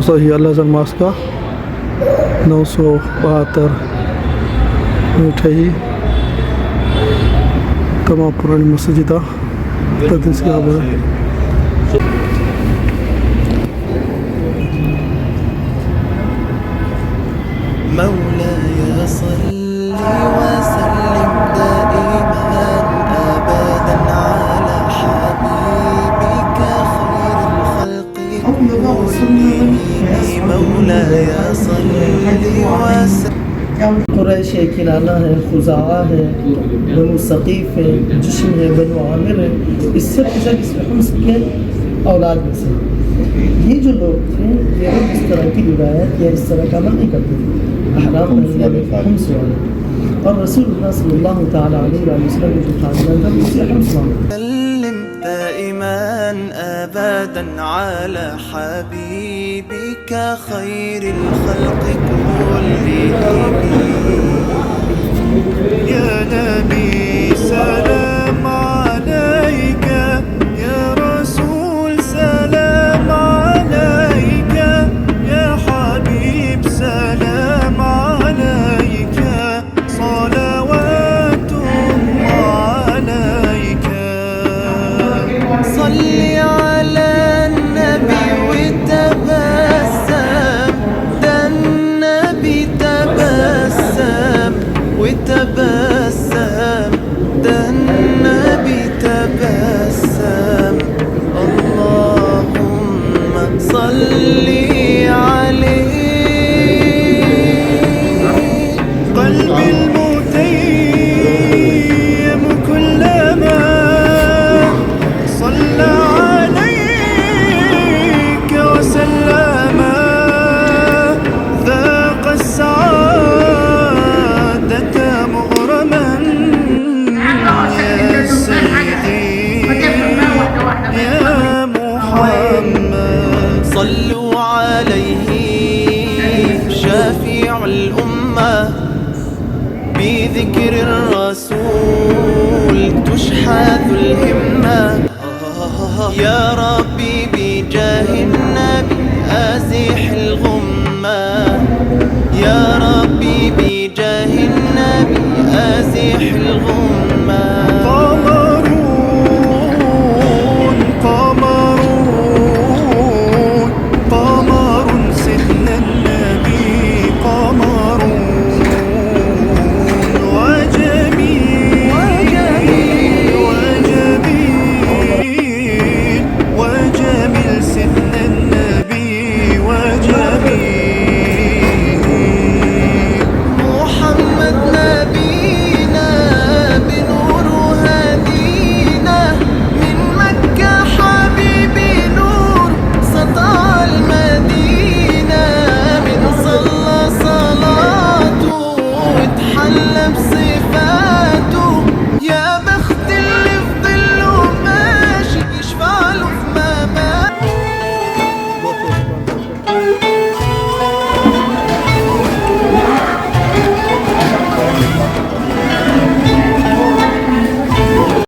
सही अल्लाह जन्मास का 972 मिठाई तमाम पुरानी मस्जिदा तदरीस की आबाद مولاي صل وسلم دائما أبدا على حبيبك خير الخلق كلهم مولاي صل وسلم قریش ہے، کنانہ ہے، خزاعہ ہے، بنو ثقیف ہے، جشم ہے، بنو عامر ہے، اس سے پوچھا کہ حمص کے اولاد میں سے یہ جو لوگ تھے یہ لوگ اس طرح کی روایت یا اس طرح کا عمل نہیں کرتے تھے احرام حمص والے اور رسول اللہ صلی اللہ تعالیٰ علیہ وسلم جو خاندان تھا اسے حمص والے سلم دائما أبدا على حبيبك خير الخلق كلهم يا نبي سلام عليك يا رسول سلام عليك يا حبيب سلام عليك صلوات الله عليك صل على النبي وتبسم ده النبي تبسم وتبسم ده النبي تبسم اللهم صل عليه قلبي المتيم كلما صلى عليك وسلم ذاق السعادة مغرما يا سيدي يا محمد صلوا عليه شافع الأمة بذكر الرسول تشحذ الهمة يا ربي بجاه النبي أزح الغمة يا ربي بجاه النبي أزح الغمة